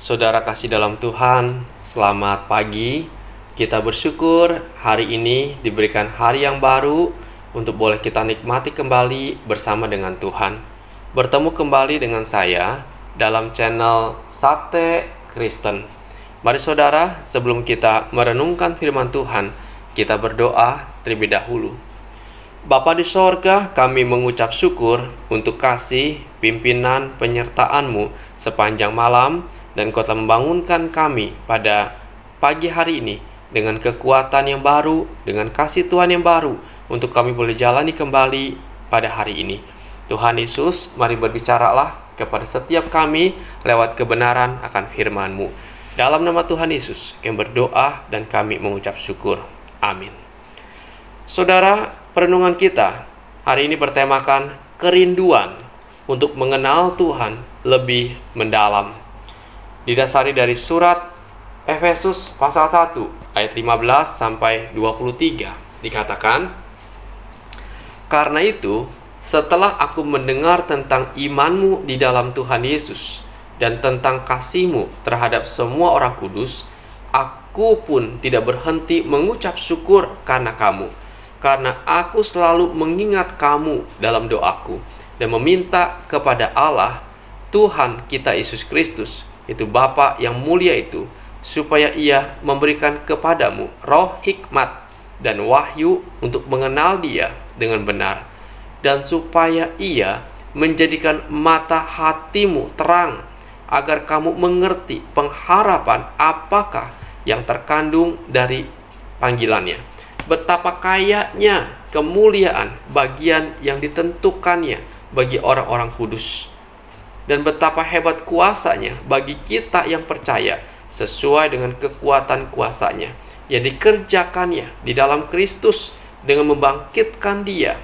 Saudara kasih dalam Tuhan, selamat pagi. Kita bersyukur hari ini diberikan hari yang baru untuk boleh kita nikmati kembali bersama dengan Tuhan. Bertemu kembali dengan saya dalam channel Sate Kristen. Mari saudara, sebelum kita merenungkan firman Tuhan, kita berdoa terlebih dahulu. Bapa di sorga, kami mengucap syukur untuk kasih, pimpinan, penyertaan-Mu sepanjang malam, dan Kau telah membangunkan kami pada pagi hari ini dengan kekuatan yang baru, dengan kasih Tuhan yang baru, untuk kami boleh jalani kembali pada hari ini. Tuhan Yesus, mari berbicaralah kepada setiap kami lewat kebenaran akan firman-Mu. Dalam nama Tuhan Yesus, kami berdoa dan kami mengucap syukur. Amin. Saudara, perenungan kita hari ini bertemakan kerinduan untuk mengenal Tuhan lebih mendalam. Didasari dari surat Efesus pasal 1 ayat 15 sampai 23 dikatakan, "Karena itu, setelah aku mendengar tentang imanmu di dalam Tuhan Yesus dan tentang kasihmu terhadap semua orang kudus, aku pun tidak berhenti mengucap syukur karena kamu. Karena aku selalu mengingat kamu dalam doaku dan meminta kepada Allah, Tuhan kita Yesus Kristus, itu Bapa yang mulia itu, supaya Ia memberikan kepadamu roh hikmat dan wahyu untuk mengenal Dia dengan benar, dan supaya Ia menjadikan mata hatimu terang, agar kamu mengerti pengharapan apakah yang terkandung dari panggilannya, betapa kayanya kemuliaan bagian yang ditentukannya bagi orang-orang kudus, dan betapa hebat kuasanya bagi kita yang percaya, sesuai dengan kekuatan kuasanya yang dikerjakannya di dalam Kristus, dengan membangkitkan Dia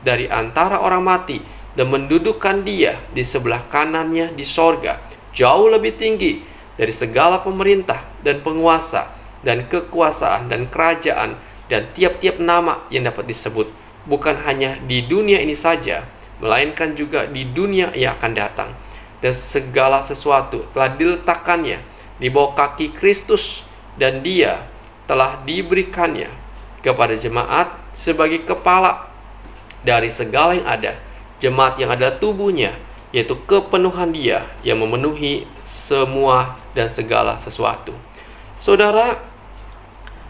dari antara orang mati dan mendudukkan Dia di sebelah kanannya di sorga, jauh lebih tinggi dari segala pemerintah dan penguasa dan kekuasaan dan kerajaan dan tiap-tiap nama yang dapat disebut, bukan hanya di dunia ini saja, melainkan juga di dunia yang akan datang. Dan segala sesuatu telah diletakkannya di bawah kaki Kristus, dan Dia telah diberikannya kepada jemaat sebagai kepala dari segala yang ada. Jemaat yang adalah tubuhnya, yaitu kepenuhan Dia yang memenuhi semua dan segala sesuatu. Saudara,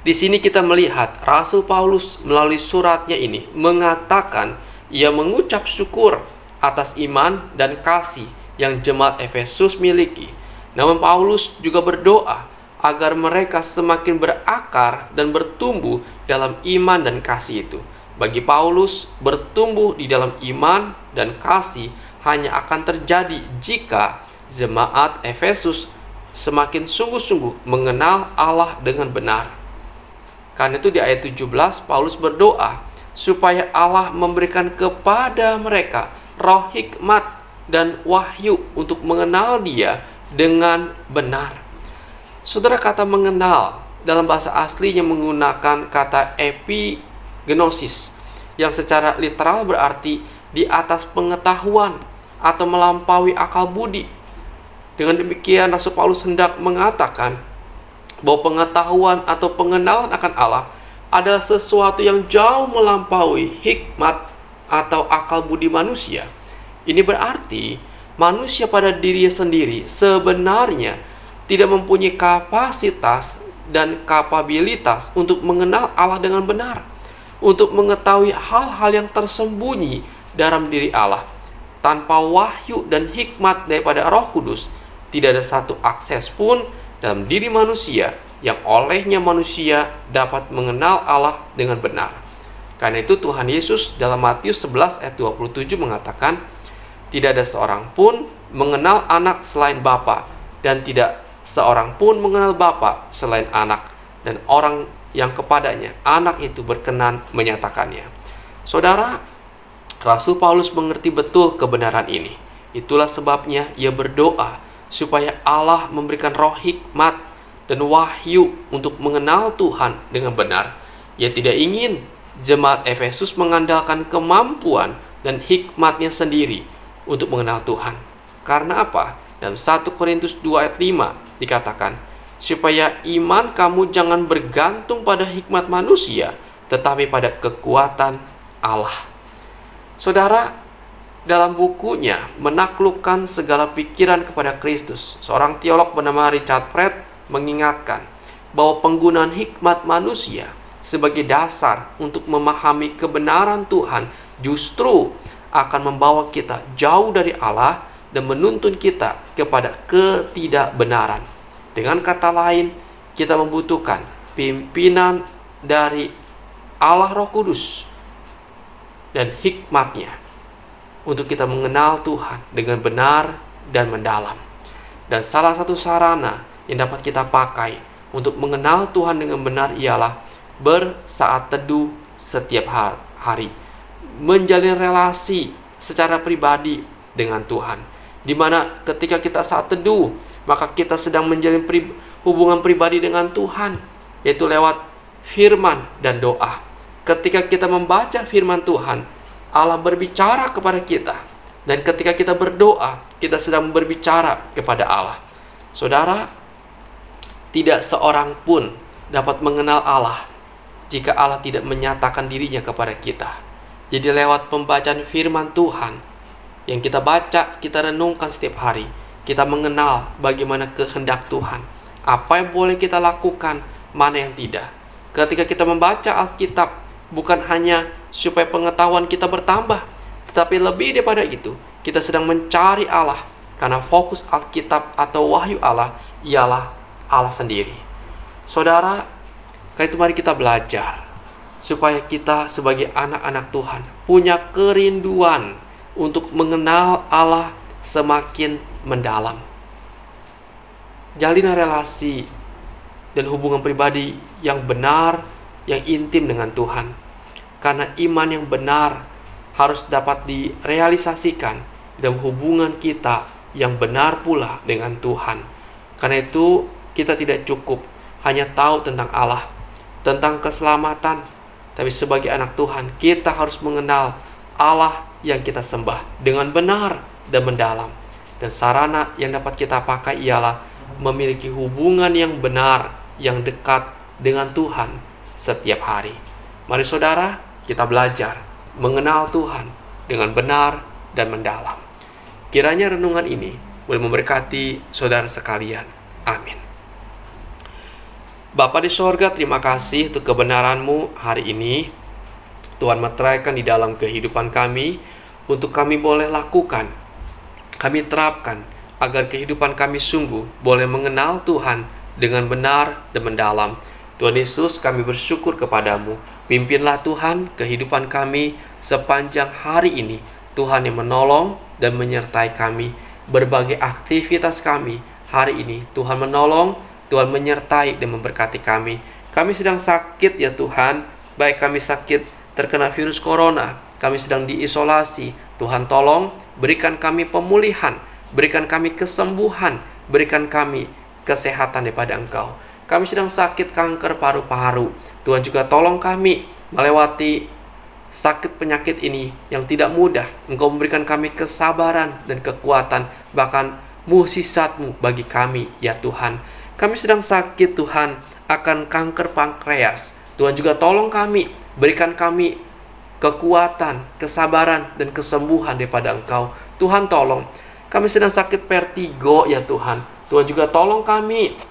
di sini kita melihat Rasul Paulus melalui suratnya ini mengatakan ia mengucap syukur atas iman dan kasih yang jemaat Efesus miliki. Namun Paulus juga berdoa agar mereka semakin berakar dan bertumbuh dalam iman dan kasih itu. Bagi Paulus, bertumbuh di dalam iman dan kasih hanya akan terjadi jika jemaat Efesus semakin sungguh-sungguh mengenal Allah dengan benar. Karena itu di ayat 17 Paulus berdoa supaya Allah memberikan kepada mereka roh hikmat dan wahyu untuk mengenal Dia dengan benar. Saudara, kata mengenal dalam bahasa aslinya menggunakan kata epigenosis, yang secara literal berarti di atas pengetahuan atau melampaui akal budi. Dengan demikian Rasul Paulus hendak mengatakan bahwa pengetahuan atau pengenalan akan Allah adalah sesuatu yang jauh melampaui hikmat atau akal budi manusia. Ini berarti manusia pada dirinya sendiri sebenarnya tidak mempunyai kapasitas dan kapabilitas untuk mengenal Allah dengan benar, untuk mengetahui hal-hal yang tersembunyi dalam diri Allah. Tanpa wahyu dan hikmat daripada Roh Kudus, tidak ada satu akses pun dalam diri manusia yang olehnya manusia dapat mengenal Allah dengan benar. Karena itu Tuhan Yesus dalam Matius 11 ayat 27 mengatakan, tidak ada seorang pun mengenal anak selain Bapa, dan tidak seorang pun mengenal Bapa selain anak, dan orang yang kepadanya anak itu berkenan menyatakannya. Saudara, Rasul Paulus mengerti betul kebenaran ini. Itulah sebabnya ia berdoa supaya Allah memberikan roh hikmat dan wahyu untuk mengenal Tuhan dengan benar. Ia tidak ingin jemaat Efesus mengandalkan kemampuan dan hikmatnya sendiri untuk mengenal Tuhan. Karena apa? Dalam 1 Korintus 2 ayat 5 dikatakan, supaya iman kamu jangan bergantung pada hikmat manusia, tetapi pada kekuatan Allah. Saudara, dalam bukunya Menaklukkan Segala Pikiran kepada Kristus, seorang teolog bernama Richard Pratt mengingatkan bahwa penggunaan hikmat manusia sebagai dasar untuk memahami kebenaran Tuhan justru akan membawa kita jauh dari Allah dan menuntun kita kepada ketidakbenaran. Dengan kata lain, kita membutuhkan pimpinan dari Allah Roh Kudus dan hikmat-Nya untuk kita mengenal Tuhan dengan benar dan mendalam. Dan salah satu sarana yang dapat kita pakai untuk mengenal Tuhan dengan benar ialah bersaat teduh setiap hari, menjalin relasi secara pribadi dengan Tuhan, di mana ketika kita saat teduh, maka kita sedang menjalin hubungan pribadi dengan Tuhan, yaitu lewat firman dan doa. Ketika kita membaca firman Tuhan, Allah berbicara kepada kita, dan ketika kita berdoa, kita sedang berbicara kepada Allah. Saudara, tidak seorang pun dapat mengenal Allah jika Allah tidak menyatakan dirinya kepada kita. Jadi lewat pembacaan firman Tuhan yang kita baca, kita renungkan setiap hari, kita mengenal bagaimana kehendak Tuhan, apa yang boleh kita lakukan, mana yang tidak. Ketika kita membaca Alkitab, bukan hanya supaya pengetahuan kita bertambah, tetapi lebih daripada itu, kita sedang mencari Allah, karena fokus Alkitab atau wahyu Allah ialah Allah sendiri. Saudara, karena itu mari kita belajar supaya kita sebagai anak-anak Tuhan punya kerinduan untuk mengenal Allah semakin mendalam. Jalin relasi dan hubungan pribadi yang benar, yang intim dengan Tuhan. Karena iman yang benar harus dapat direalisasikan dalam hubungan kita yang benar pula dengan Tuhan. Karena itu kita tidak cukup hanya tahu tentang Allah, tentang keselamatan, tapi sebagai anak Tuhan kita harus mengenal Allah yang kita sembah dengan benar dan mendalam. Dan sarana yang dapat kita pakai ialah memiliki hubungan yang benar, yang dekat dengan Tuhan setiap hari. Mari saudara, kita belajar mengenal Tuhan dengan benar dan mendalam. Kiranya renungan ini boleh memberkati saudara sekalian. Amin. Bapa di sorga, terima kasih untuk kebenaran-Mu hari ini. Tuhan meteraikan di dalam kehidupan kami, untuk kami boleh lakukan, kami terapkan, agar kehidupan kami sungguh boleh mengenal Tuhan dengan benar dan mendalam. Tuhan Yesus, kami bersyukur kepadamu. Pimpinlah Tuhan kehidupan kami sepanjang hari ini. Tuhan yang menolong dan menyertai kami. Berbagai aktivitas kami hari ini, Tuhan menolong, Tuhan menyertai dan memberkati kami. Kami sedang sakit ya Tuhan, baik kami sakit terkena virus corona, kami sedang diisolasi. Tuhan tolong, berikan kami pemulihan, berikan kami kesembuhan, berikan kami kesehatan daripada Engkau. Kami sedang sakit kanker paru-paru, Tuhan juga tolong kami melewati sakit penyakit ini yang tidak mudah. Engkau memberikan kami kesabaran dan kekuatan, bahkan mukjizat-Mu bagi kami ya Tuhan. Kami sedang sakit Tuhan akan kanker pankreas, Tuhan juga tolong kami, berikan kami kekuatan, kesabaran dan kesembuhan daripada Engkau. Tuhan tolong. Kami sedang sakit vertigo ya Tuhan, Tuhan juga tolong kami.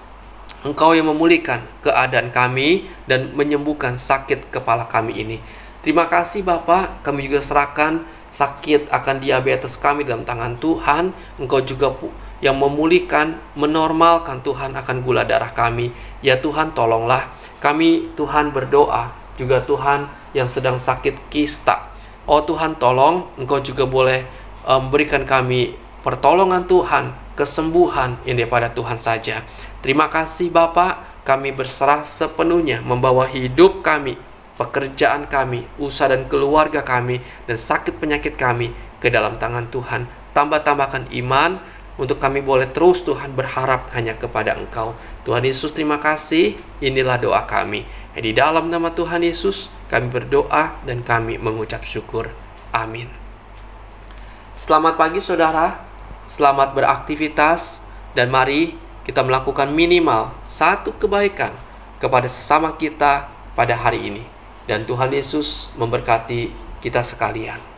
Engkau yang memulihkan keadaan kami dan menyembuhkan sakit kepala kami ini. Terima kasih Bapa, kami juga serahkan sakit akan diabetes kami dalam tangan Tuhan. Engkau juga yang memulihkan, menormalkan Tuhan akan gula darah kami. Ya Tuhan, tolonglah kami. Tuhan berdoa juga Tuhan yang sedang sakit kista. Oh Tuhan tolong, Engkau juga boleh memberikan kami pertolongan Tuhan, kesembuhan yang daripada Tuhan saja. Terima kasih Bapa, kami berserah sepenuhnya membawa hidup kami, pekerjaan kami, usaha dan keluarga kami, dan sakit penyakit kami ke dalam tangan Tuhan. Tambah-tambahkan iman untuk kami boleh terus Tuhan berharap hanya kepada Engkau. Tuhan Yesus, terima kasih. Inilah doa kami. Di dalam nama Tuhan Yesus kami berdoa dan kami mengucap syukur. Amin. Selamat pagi saudara, selamat beraktivitas, dan mari kita melakukan minimal satu kebaikan kepada sesama kita pada hari ini. Dan Tuhan Yesus memberkati kita sekalian.